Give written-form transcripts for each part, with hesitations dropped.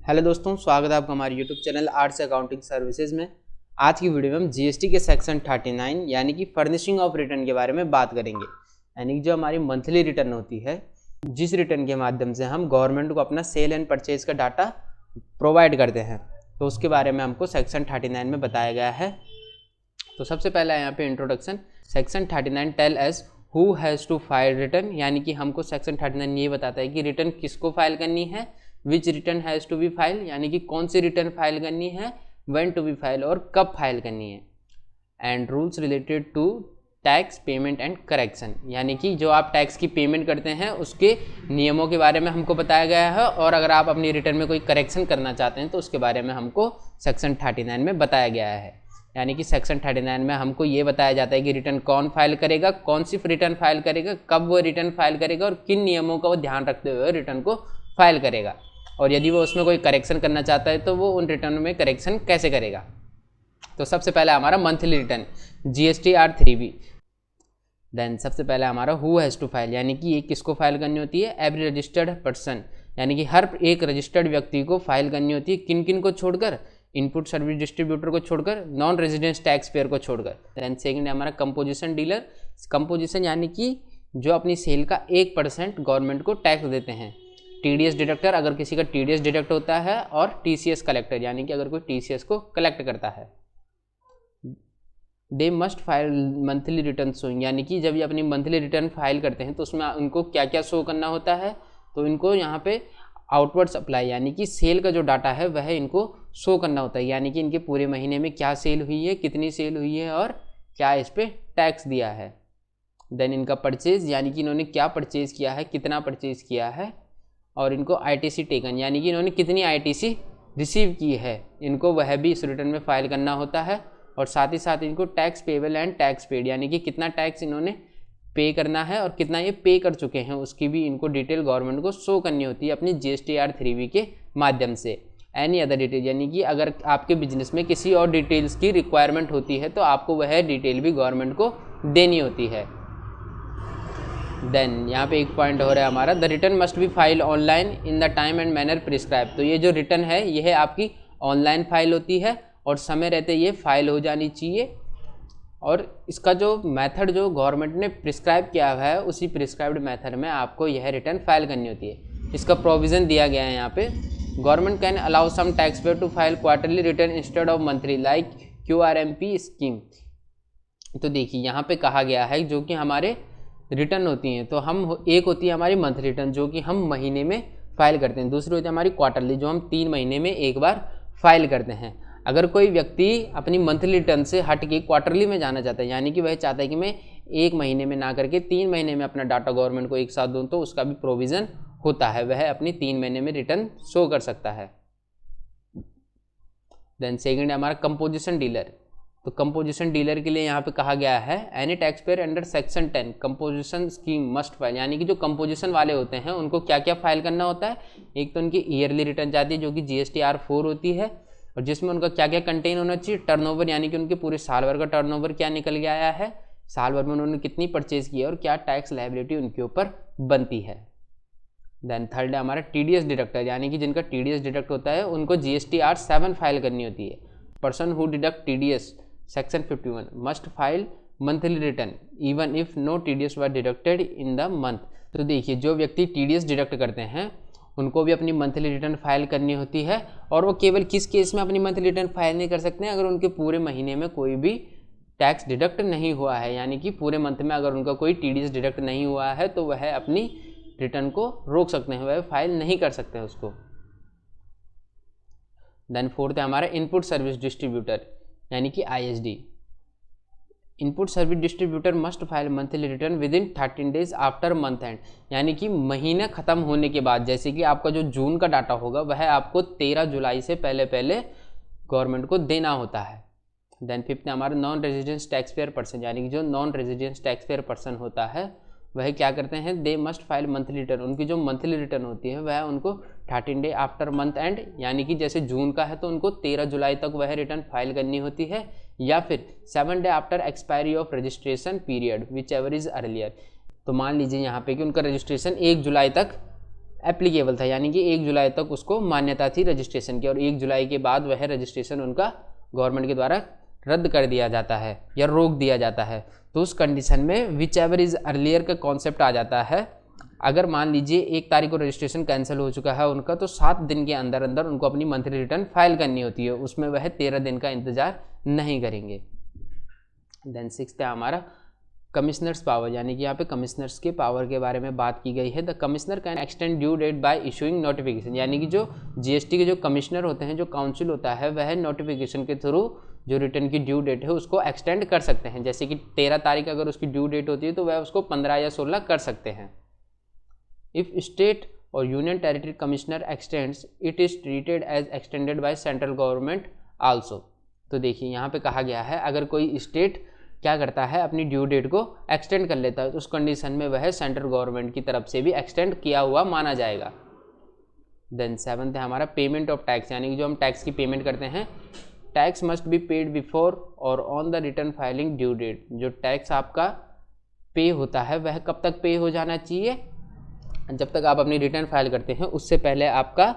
Hello दोस्तों, स्वागत है आपका हमारे YouTube channel arts accounting services में। आज की वीडियो में हम जीएसटी के सेक्शन 39 यानी कि फर्निशिंग ऑफ रिटर्न के बारे में बात करेंगे। यानी कि जो हमारी मंथली रिटर्न होती है, जिस रिटर्न के माध्यम से हम गवर्नमेंट को अपना सेल एंड परचेज का डाटा प्रोवाइड करते हैं, तो उसके बारे में हमको सेक्शन 39 में बताया गया है। तो सबसे पहला यहाँ पे introduction. Section 39 tells who has to file return, यानी कि हमको सेक्शन 39 ये बताता है कि रिटर्न किसको फाइल करनी है, which return has to be file, यानी कि कौन सी रिटर्न फाइल करनी है, व्हेन टू बी फाइल और कब फाइल करनी है, and rules related to tax payment and correction, यानी कि जो आप टैक्स की पेमेंट करते हैं उसके नियमों के बारे में हमको बताया गया है, और अगर आप अपनी रिटर्न में कोई करेक्शन करना चाहते हैं तो उसके बारे में हमको सेक्शन 39 में बताया गया है। यानी कि सेक्शन 39 में हमको ये बताया जाता है कि रिटर्न कौन फाइल करेगा, कौन सी रिटर्न फाइल करेगा, कब वो रिटर्न फाइल करेगा और किन नियमों का वो ध्यान रखते हुए रिटर्न को फाइल करेगा, और यदि वो उसमें कोई करेक्शन करना चाहता है तो वो उन रिटर्न में करेक्शन कैसे करेगा। तो सबसे पहला हमारा monthly return GSTR 3B। Then सबसे पहला हमारा हु हैज़ टू फाइल, यानी कि ये किसको फाइल करनी होती है, एवरी रजिस्टर्ड पर्सन, यानी कि हर एक रजिस्टर्ड व्यक्ति को फाइल करनी होती है। किन किन को छोड़कर, इनपुट सर्विस डिस्ट्रीब्यूटर को छोड़कर, नॉन रेजिडेंस टैक्स पेयर को छोड़कर। देन सेकंड है हमारा कंपोजिशन डीलर। कंपोजिशन यानी कि जो अपनी सेल का 1% गवर्नमेंट को टैक्स देते हैं। TDS डिडक्टर, अगर किसी का TDS डिडक्ट होता है, और TCS कलेक्टर, यानी कि अगर कोई TCS को कलेक्ट करता है। They must file monthly return showing, यानी कि जब ये अपनी मंथली रिटर्न फाइल करते हैं तो उसमें उनको क्या क्या शो करना होता है, तो इनको यहाँ पे आउटवर्ड सप्लाई, यानी कि सेल का जो डाटा है वह इनको शो करना होता है, यानी कि इनके पूरे महीने में क्या सेल हुई है, कितनी सेल हुई है और क्या इस पर टैक्स दिया है। देन इनका परचेज, यानी कि इन्होंने क्या परचेज किया है, कितना परचेज किया है, और इनको ITC टेकन, यानी कि इन्होंने कितनी ITC रिसीव की है, इनको वह भी इस रिटर्न में फाइल करना होता है। और साथ ही साथ इनको tax payable and tax paid, यानी कि कितना टैक्स इन्होंने पे करना है और कितना ये पे कर चुके हैं, उसकी भी इनको डिटेल गवर्नमेंट को शो करनी होती है अपनी GSTR 3B के माध्यम से। एनी अदर डिटेल, यानी कि अगर आपके बिजनेस में किसी और डिटेल्स की रिक्वायरमेंट होती है तो आपको वह डिटेल भी गवर्नमेंट को देनी होती है। देन यहाँ पे एक पॉइंट हो रहा है हमारा, the return must be file online in the time and manner prescribe. तो ये जो रिटर्न है यह आपकी ऑनलाइन फाइल होती है और समय रहते ये फाइल हो जानी चाहिए, और इसका जो मेथड जो गवर्नमेंट ने प्रिस्क्राइब किया हुआ है उसी प्रिस्क्राइब्ड मेथड में आपको यह रिटर्न फाइल करनी होती है। इसका प्रोविज़न दिया गया है यहाँ पे, government can allow some tax payer to file quarterly return instead of monthly like QRMP scheme. तो देखिए यहाँ पे कहा गया है जो कि हमारे रिटर्न होती हैं, तो हम एक होती है हमारी मंथ रिटर्न जो कि हम महीने में फाइल करते हैं, दूसरी होती है हमारी क्वार्टरली जो हम 3 महीने में एक बार फाइल करते हैं। अगर कोई व्यक्ति अपनी मंथली रिटर्न से हट के क्वार्टरली में जाना चाहता है, यानी कि वह चाहता है कि मैं 1 महीने में ना करके 3 महीने में अपना डाटा गवर्नमेंट को एक साथ दूँ, तो उसका भी प्रोविज़न होता है, वह अपनी 3 महीने में रिटर्न शो कर सकता है। देन सेकेंड है हमारा कंपोजिशन डीलर। तो कंपोजिशन डीलर के लिए यहाँ पे कहा गया है, any tax payer under section 10 composition scheme must file, यानी कि जो कंपोजिशन वाले होते हैं उनको क्या क्या फाइल करना होता है। एक तो उनकी ईयरली रिटर्न जाती है जो कि GSTR 4 होती है, और जिसमें उनका क्या क्या कंटेन होना चाहिए, टर्नओवर, यानी कि उनके पूरे साल भर का टर्नओवर क्या निकल के आया है, साल भर में उन्होंने कितनी परचेज की है और क्या टैक्स लायबिलिटी उनके ऊपर बनती है। देन थर्ड है हमारा TDS डिडक्टर, यानी कि जिनका TDS डिडक्ट होता है उनको GSTR 7 फाइल करनी होती है। Person who deduct TDS section 51 must file monthly return even if no TDS were deducted in the month. तो देखिए जो व्यक्ति TDS डिडक्ट करते हैं उनको भी अपनी मंथली रिटर्न फाइल करनी होती है, और वो केवल किस केस में अपनी मंथली रिटर्न फाइल नहीं कर सकते हैं, अगर उनके पूरे महीने में कोई भी टैक्स डिडक्ट नहीं हुआ है, यानी कि पूरे मंथ में अगर उनका कोई TDS डिडक्ट नहीं हुआ है तो वह अपनी रिटर्न को रोक सकते हैं, वह फाइल नहीं कर सकते हैं उसको। देन फोर्थ है हमारा इनपुट सर्विस डिस्ट्रीब्यूटर, यानी कि ISD। Input service distributor must file monthly return with in 13 days after month and, यानी कि महीना खत्म होने के बाद, जैसे कि आपका जो जून का डाटा होगा वह आपको 13 जुलाई से पहले पहले गवर्नमेंट को देना होता है। देन फिफ्थ है हमारा non residence tax payer person, यानी कि जो non residence tax payer person होता है वह क्या करते हैं, they must file monthly return, उनकी जो मंथली रिटर्न होती है वह उनको 13 डे आफ्टर मंथ एंड, यानी कि जैसे जून का है तो उनको 13 जुलाई तक वह रिटर्न फाइल करनी होती है, या फिर 7 day after expiry of registration period which ever is earlier. तो मान लीजिए यहाँ पे कि उनका रजिस्ट्रेशन 1 जुलाई तक एप्लीकेबल था, यानी कि 1 जुलाई तक उसको मान्यता थी रजिस्ट्रेशन की, और 1 जुलाई के बाद वह रजिस्ट्रेशन उनका गवर्नमेंट के द्वारा रद्द कर दिया जाता है या रोक दिया जाता है। तो उस कंडीशन में विच एवर इज अर्लियर का कॉन्सेप्ट आ जाता है। अगर मान लीजिए 1 तारीख को रजिस्ट्रेशन कैंसिल हो चुका है उनका, तो 7 दिन के अंदर अंदर उनको अपनी मंथली रिटर्न फाइल करनी होती है, उसमें वह 13 दिन का इंतजार नहीं करेंगे। देन 6 है हमारा कमिश्नर्स पावर, यानी कि यहाँ पे कमिश्नर्स के पावर के बारे में बात की गई है। The commissioner can extend due date by issuing notification, यानी कि जो जीएसटी के जो कमिश्नर होते हैं, जो काउंसिल होता है, वह नोटिफिकेशन के थ्रू जो रिटर्न की ड्यू डेट है उसको एक्सटेंड कर सकते हैं। जैसे कि 13 तारीख अगर उसकी ड्यू डेट होती है तो वह उसको 15 या 16 कर सकते हैं। इफ स्टेट और union territory commissioner extends it is treated as extended by central government also. तो देखिए यहाँ पे कहा गया है अगर कोई स्टेट क्या करता है अपनी ड्यू डेट को एक्सटेंड कर लेता है तो उस कंडीशन में वह सेंट्रल गवर्नमेंट की तरफ से भी एक्सटेंड किया हुआ माना जाएगा। देन 7 है हमारा पेमेंट ऑफ टैक्स, यानी कि जो हम टैक्स की पेमेंट करते हैं, tax must be paid before और on the return filing due date. जो टैक्स आपका पे होता है वह कब तक पे हो जाना चाहिए, जब तक आप अपनी रिटर्न फाइल करते हैं उससे पहले आपका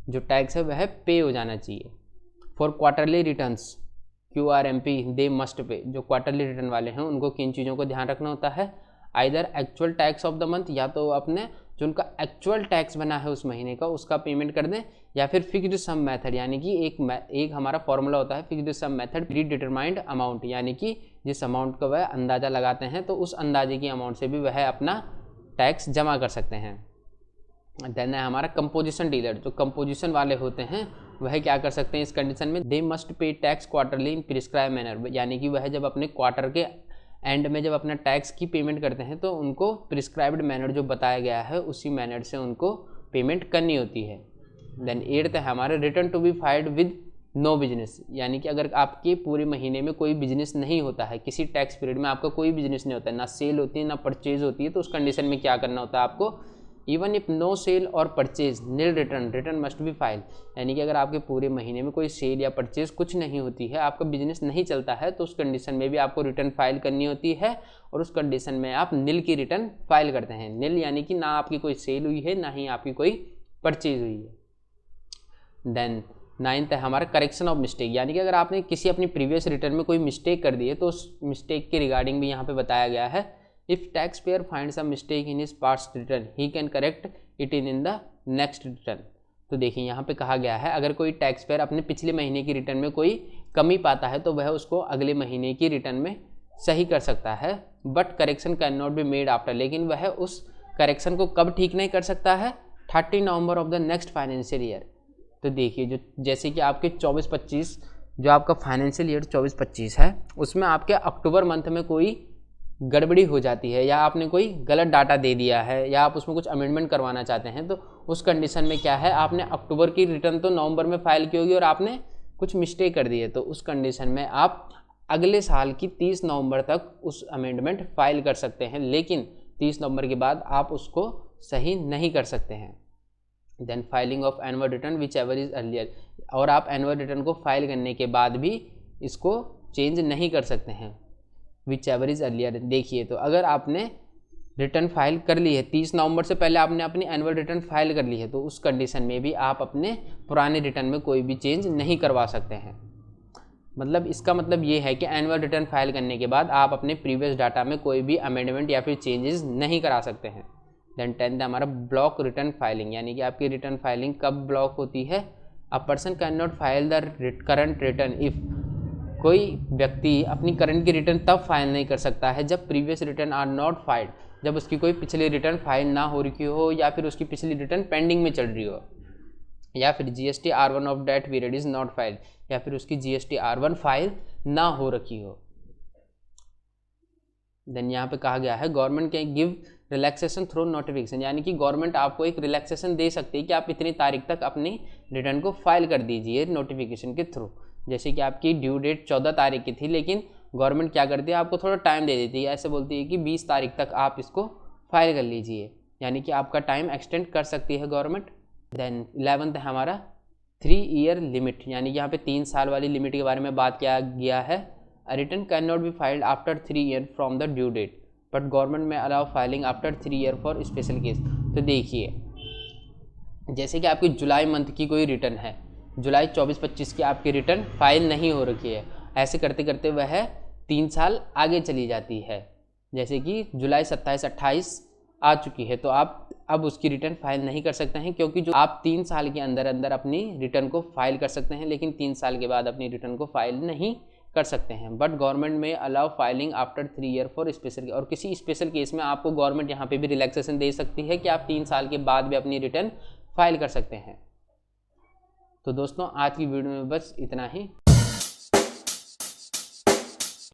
जो टैक्स है वह पे हो जाना चाहिए। For quarterly returns QRMP they must pay, जो क्वार्टरली रिटर्न वाले हैं उनको किन चीज़ों को ध्यान रखना होता है, either actual tax of the month, या तो अपने जो उनका एक्चुअल टैक्स बना है उस महीने का उसका पेमेंट कर दें, या फिर फिक्स्ड सम मेथड, यानी कि एक हमारा फॉर्मूला होता है fixed sum method predetermined amount, यानी कि जिस अमाउंट का वह अंदाज़ा लगाते हैं तो उस अंदाजे की अमाउंट से भी वह अपना टैक्स जमा कर सकते हैं। देन है हमारा कंपोजिशन डीलर, जो कंपोजिशन वाले होते हैं वह क्या कर सकते हैं इस कंडीशन में, they must pay tax quarterly in prescribe manner, यानी कि वह जब अपने क्वार्टर के एंड में जब अपना टैक्स की पेमेंट करते हैं तो उनको प्रिस्क्राइब्ड मैनर जो बताया गया है उसी मैनर से उनको पेमेंट करनी होती है। देन 8 है हमारा return to be filed with no business, यानी कि अगर आपके पूरे महीने में कोई बिजनेस नहीं होता है, किसी टैक्स पीरियड में आपका कोई बिजनेस नहीं होता है, ना सेल होती है ना परचेज होती है, तो उस कंडीशन में क्या करना होता है आपको, इवन इफ नो सेल और purchase nil return must be file, यानी कि अगर आपके पूरे महीने में कोई सेल या परचेज कुछ नहीं होती है, आपका बिजनेस नहीं चलता है, तो उस कंडीशन में भी आपको रिटर्न फाइल करनी होती है, और उस कंडीशन में आप नील की रिटर्न फाइल करते हैं। नील यानी कि ना आपकी कोई सेल हुई है ना ही आपकी कोई परचेज हुई है। देन 9 है हमारा करेक्शन ऑफ मिस्टेक, यानी कि अगर आपने किसी अपनी प्रीवियस रिटर्न में कोई मिस्टेक कर दी है तो उस मिस्टेक के रिगार्डिंग भी यहाँ पे बताया गया है। If tax payer finds a mistake in his past return he can correct it in the next return. तो देखिए यहाँ पे कहा गया है अगर कोई टैक्स पेयर अपने पिछले महीने की रिटर्न में कोई कमी पाता है तो वह उसको अगले महीने की रिटर्न में सही कर सकता है, but correction can not be made after, लेकिन वह उस करेक्शन को कब ठीक नहीं कर सकता है, 30 November of the next financial year. तो देखिए जो जैसे कि आपके 24-25 जो आपका फाइनेंशियल ईयर 24-25 है उसमें आपके अक्टूबर मंथ में कोई गड़बड़ी हो जाती है या आपने कोई गलत डाटा दे दिया है या आप उसमें कुछ अमेंडमेंट करवाना चाहते हैं, तो उस कंडीशन में क्या है, आपने अक्टूबर की रिटर्न तो नवंबर में फाइल की होगी और आपने कुछ मिस्टेक कर दी है, तो उस कंडीशन में आप अगले साल की 30 नवंबर तक उस अमेंडमेंट फाइल कर सकते हैं, लेकिन 30 नवंबर के बाद आप उसको सही नहीं कर सकते हैं। Then filing of annual return whichever is earlier, और आप एनुअल रिटर्न को फाइल करने के बाद भी इसको चेंज नहीं कर सकते हैं, विच एवर इज अर्लियर। देखिए तो अगर आपने रिटर्न फाइल कर ली है 30 नवंबर से पहले आपने अपनी एनुअल रिटर्न फाइल कर ली है, तो उस कंडीशन में भी आप अपने पुराने रिटर्न में कोई भी चेंज नहीं करवा सकते हैं। मतलब इसका मतलब ये है कि एनुअल रिटर्न फाइल करने के बाद आप अपने प्रीवियस डाटा में कोई भी अमेंडमेंट या फिर चेंजेस नहीं करा सकते हैं। देन 10 हमारा ब्लॉक रिटर्न फाइलिंग, यानी कि आपकी रिटर्न फाइलिंग कब ब्लॉक होती है, a person can not file the current return if, कोई व्यक्ति अपनी करंट की रिटर्न तब फाइल नहीं कर सकता है जब previous return are not filed, जब उसकी कोई पिछली रिटर्न फाइल ना हो रखी हो या फिर उसकी पिछली रिटर्न पेंडिंग में चल रही हो, या फिर GST R1 of that period is not filed, या फिर उसकी GST R1 फाइल ना हो रखी हो। देन यहाँ पे कहा गया है government can give relaxation through notification, यानी कि गवर्नमेंट आपको एक रिलैक्सेशन दे सकती है कि आप इतनी तारीख तक अपनी रिटर्न को फाइल कर दीजिए नोटिफिकेशन के थ्रू। जैसे कि आपकी ड्यू डेट 14 तारीख की थी, लेकिन गवर्नमेंट क्या करती है आपको थोड़ा टाइम दे देती है, ऐसे बोलती है कि 20 तारीख तक आप इसको फाइल कर लीजिए, यानी कि आपका टाइम एक्सटेंड कर सकती है गवर्नमेंट। देन 11 है हमारा 3 ईयर लिमिट, यानी कि यहाँ पे 3 साल वाली लिमिट के बारे में बात किया गया है। A return can not be filed after 3 year from the due date, but government में allow filing after 3 year for special case. तो देखिए जैसे कि आपकी जुलाई मंथ की कोई रिटर्न है, जुलाई 24-25 की आपकी रिटर्न फाइल नहीं हो रखी है, ऐसे करते करते वह 3 साल आगे चली जाती है। जैसे कि जुलाई 27-28 आ चुकी है तो आप अब उसकी रिटर्न फाइल नहीं कर सकते हैं, क्योंकि जो आप 3 साल के अंदर अंदर अपनी रिटर्न को फाइल कर सकते हैं, लेकिन 3 साल के बाद अपनी रिटर्न को फाइल नहीं कर सकते हैं। बट गवर्नमेंट में allow filing after 3 year for special, और किसी स्पेशल केस में आपको गवर्नमेंट यहाँ पे भी रिलैक्सेशन दे सकती है कि आप 3 साल के बाद भी अपनी रिटर्न फाइल कर सकते हैं। तो दोस्तों आज की वीडियो में बस इतना ही।